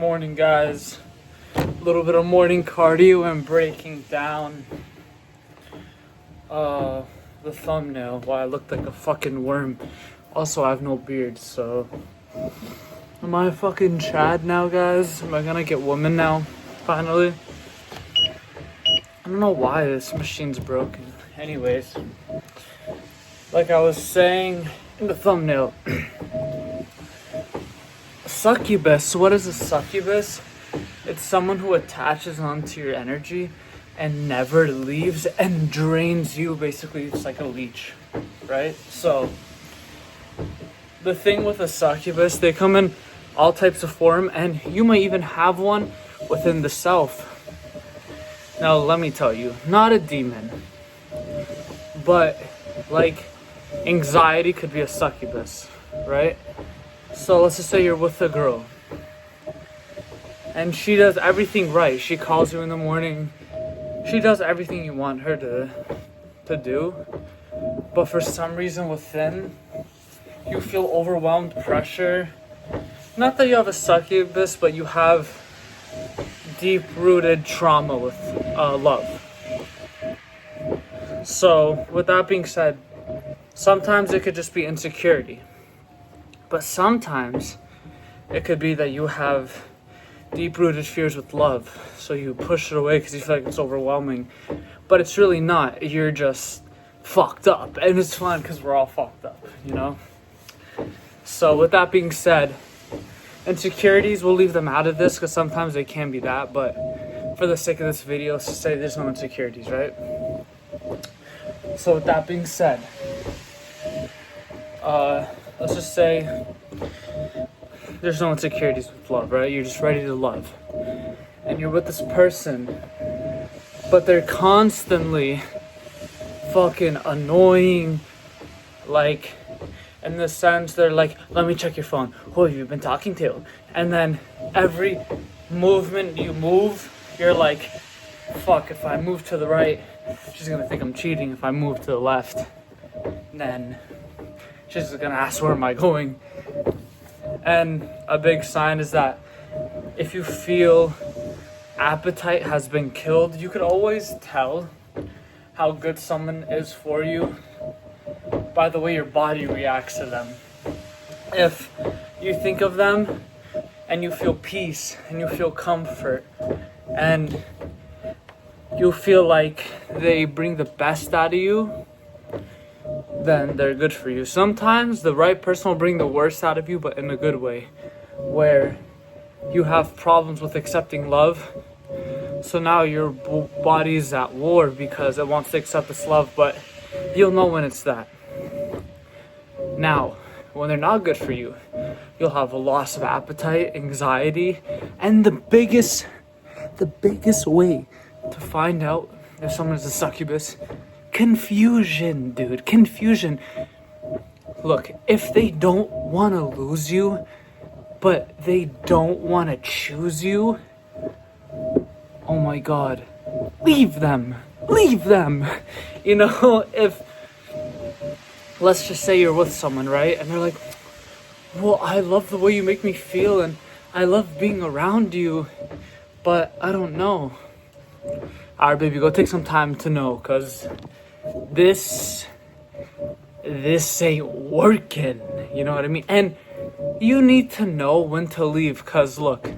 Morning, guys. A little bit of morning cardio and breaking down the thumbnail why I looked like a fucking worm. Also, I have no beard, so am I a fucking Chad now, guys? Am I gonna get women now, finally? I don't know why this machine's broken. Anyways, like I was saying in the thumbnail, succubus. What is a succubus? It's someone who attaches onto your energy and never leaves and drains you. Basically, it's like a leech, right? So the thing with a succubus, they come in all types of form, and you might even have one within the self. Now let me tell you, not a demon, but like anxiety could be a succubus, right? So let's just say you're with a girl and she does everything right. She calls you in the morning. She does everything you want her to do. But for some reason within, you feel overwhelmed, pressure. Not that you have a succubus, but you have deep-rooted trauma with love. So with that being said, sometimes it could just be insecurity. But sometimes it could be that you have deep-rooted fears with love. So you push it away because you feel like it's overwhelming. But it's really not. You're just fucked up. And it's fun because we're all fucked up, you know? So with that being said, insecurities, we'll leave them out of this because sometimes they can be that. But for the sake of this video, let's just say there's no insecurities, right? So with that being said, let's just say there's no insecurities with love, right? You're just ready to love. And you're with this person, but they're constantly fucking annoying. Like, in the sense, they're like, let me check your phone. Who have you been talking to? And then every movement you move, you're like, fuck, if I move to the right, she's gonna think I'm cheating. If I move to the left, then she's gonna ask, where am I going? And a big sign is that if you feel appetite has been killed, you could always tell how good someone is for you by the way your body reacts to them. If you think of them and you feel peace and you feel comfort and you feel like they bring the best out of you, then they're good for you. Sometimes the right person will bring the worst out of you, but in a good way, where you have problems with accepting love. So now your body is at war because it wants to accept this love, but you'll know when it's that. Now, when they're not good for you, you'll have a loss of appetite, anxiety, and the biggest way to find out if someone is a succubus, confusion, dude. Confusion. Look, if they don't want to lose you, but they don't want to choose you, oh my god, leave them. Leave them. You know, if, let's just say you're with someone, right? And they're like, well, I love the way you make me feel and I love being around you, but I don't know. Alright, baby, go take some time to know, because this ain't working. You know what I mean? And you need to know when to leave, because look,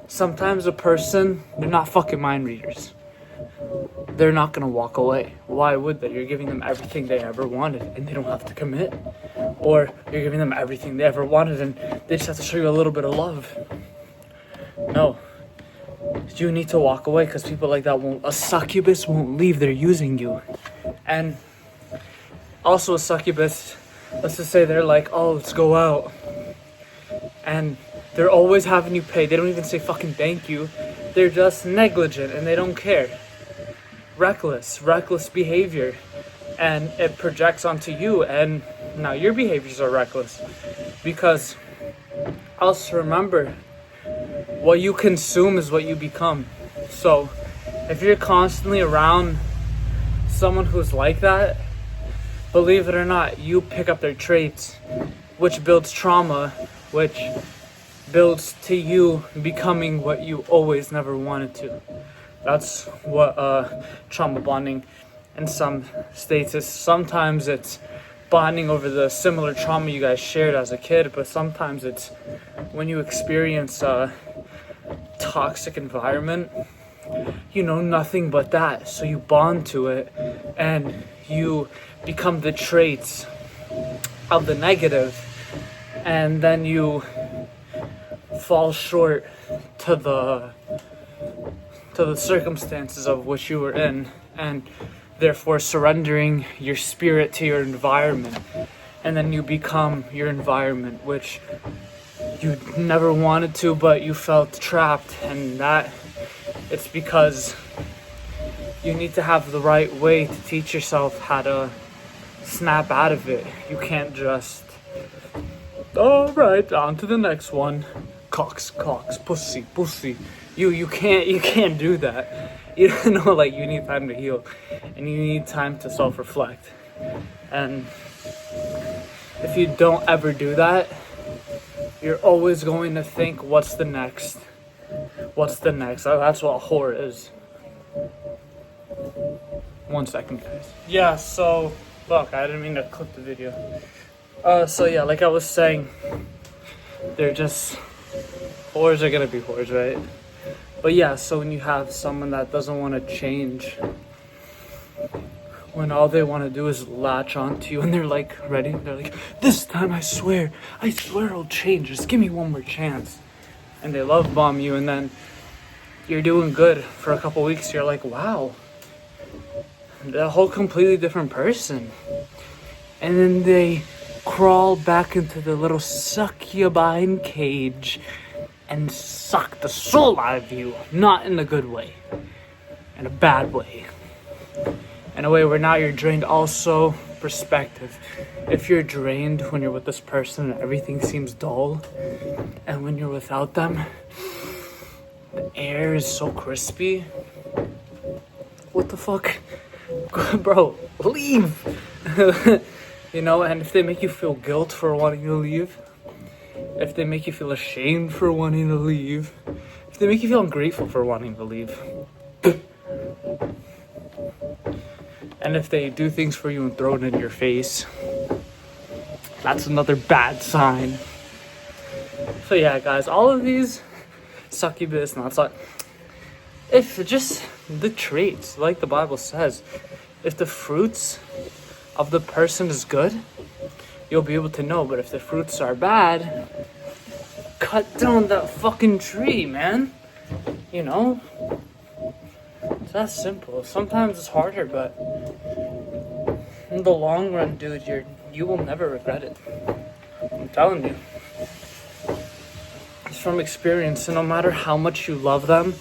sometimes a person, they're not fucking mind readers. They're not gonna walk away. Why would they? You're giving them everything they ever wanted and they don't have to commit. Or you're giving them everything they ever wanted and they just have to show you a little bit of love. No. You need to walk away, because people like that a succubus won't leave. They're using you. And also a succubus, let's just say they're like, oh, let's go out. And they're always having you pay. They don't even say fucking thank you. They're just negligent and they don't care. Reckless behavior. And it projects onto you, and now your behaviors are reckless. Because also remember, what you consume is what you become. So if you're constantly around someone who's like that, believe it or not, you pick up their traits, which builds trauma, which builds to you becoming what you always never wanted to. That's what trauma bonding in some states is. Sometimes it's bonding over the similar trauma you guys shared as a kid, but sometimes it's when you experience a toxic environment, you know nothing but that, so you bond to it and you become the traits of the negative, and then you fall short to the circumstances of which you were in, and therefore surrendering your spirit to your environment, and then you become your environment, which you never wanted to, but you felt trapped. And that it's because you need to have the right way to teach yourself how to snap out of it. You can't just, all right, on to the next one. Cocks, pussy. You can't do that. You know, like, you need time to heal, and you need time to self-reflect. And if you don't ever do that, you're always going to think, what's the next? That's what horror is. 1 second, guys. Yeah, so look, I didn't mean to clip the video. So yeah, like I was saying, they're just, whores are gonna be whores, right? But yeah, so when you have someone that doesn't want to change, when all they want to do is latch onto you, and they're like, ready? They're like, this time I swear I'll change. Just give me one more chance. And they love bomb you, and then you're doing good for a couple weeks. You're like, wow, a whole completely different person. And then they crawl back into the little succubine cage and suck the soul out of you. Not in a good way, in a bad way. In a way where now you're drained. Also, perspective. If you're drained when you're with this person and everything seems dull, and when you're without them, the air is so crispy. What the fuck? Bro, leave! You know, and if they make you feel guilt for wanting to leave, if they make you feel ashamed for wanting to leave, if they make you feel ungrateful for wanting to leave, and if they do things for you and throw it in your face, that's another bad sign. So yeah, guys, all of these succubus, not suck. If just the traits, like the Bible says, if the fruits of the person is good, you'll be able to know. But if the fruits are bad, cut down that fucking tree, man. You know? It's that simple. Sometimes it's harder, but in the long run, dude, you will never regret it. I'm telling you. It's from experience, and no matter how much you love them,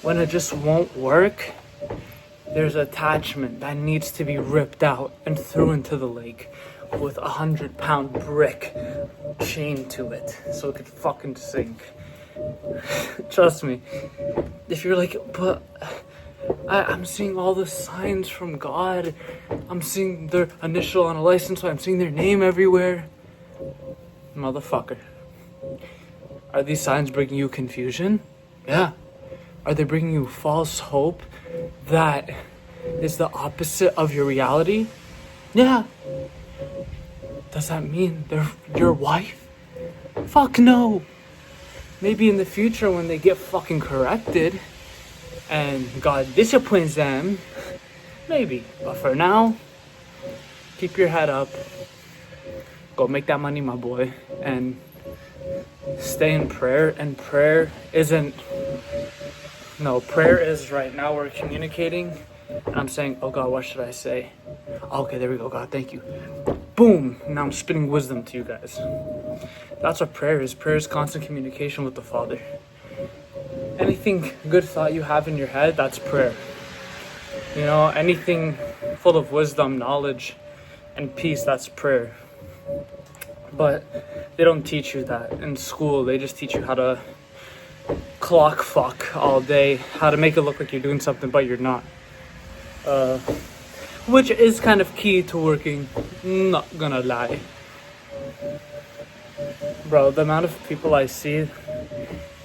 when it just won't work, there's attachment that needs to be ripped out and thrown into the lake with 100-pound brick chained to it so it could fucking sink. Trust me. If you're like, but I'm seeing all the signs from God, I'm seeing their initial on a license plate, I'm seeing their name everywhere. Motherfucker. Are these signs bringing you confusion? Yeah. Are they bringing you false hope that is the opposite of your reality? Yeah. Does that mean they're your wife? Fuck no. Maybe in the future when they get fucking corrected and God disciplines them, maybe. But for now, keep your head up. Go make that money, my boy. And stay in prayer. And prayer isn't... No, prayer is right now we're communicating. And I'm saying, oh God, what should I say? Okay, there we go, God, thank you. Boom! Now I'm spitting wisdom to you guys. That's what prayer is. Prayer is constant communication with the Father. Anything good thought you have in your head, that's prayer. You know, anything full of wisdom, knowledge, and peace, that's prayer. But they don't teach you that in school. They just teach you how to clock fuck all day, how to make it look like you're doing something but you're not. Which is kind of key to working, not gonna lie. Bro, the amount of people I see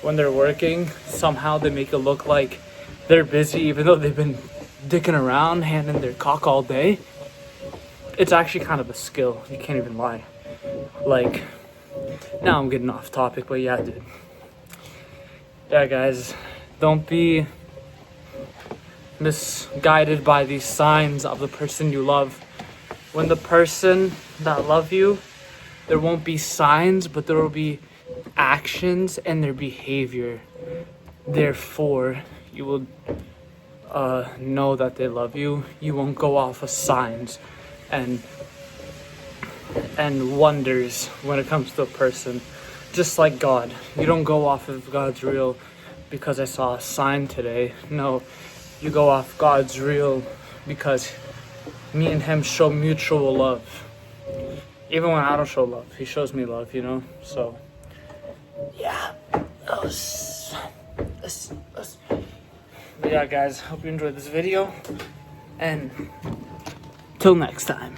when they're working, somehow they make it look like they're busy even though they've been dicking around, handing their cock all day. It's actually kind of a skill, you can't even lie. Like, now I'm getting off topic, but yeah, dude. Yeah, guys, don't be misguided by these signs of the person you love. When the person that love you, there won't be signs, but there will be actions and their behavior. Therefore, you will know that they love you. You won't go off of signs and wonders when it comes to a person. Just like God, you don't go off of God's real because I saw a sign today. No, you go off God's real because me and him show mutual love. Even when I don't show love, he shows me love, you know? So, yeah. But yeah, guys, hope you enjoyed this video. And till next time.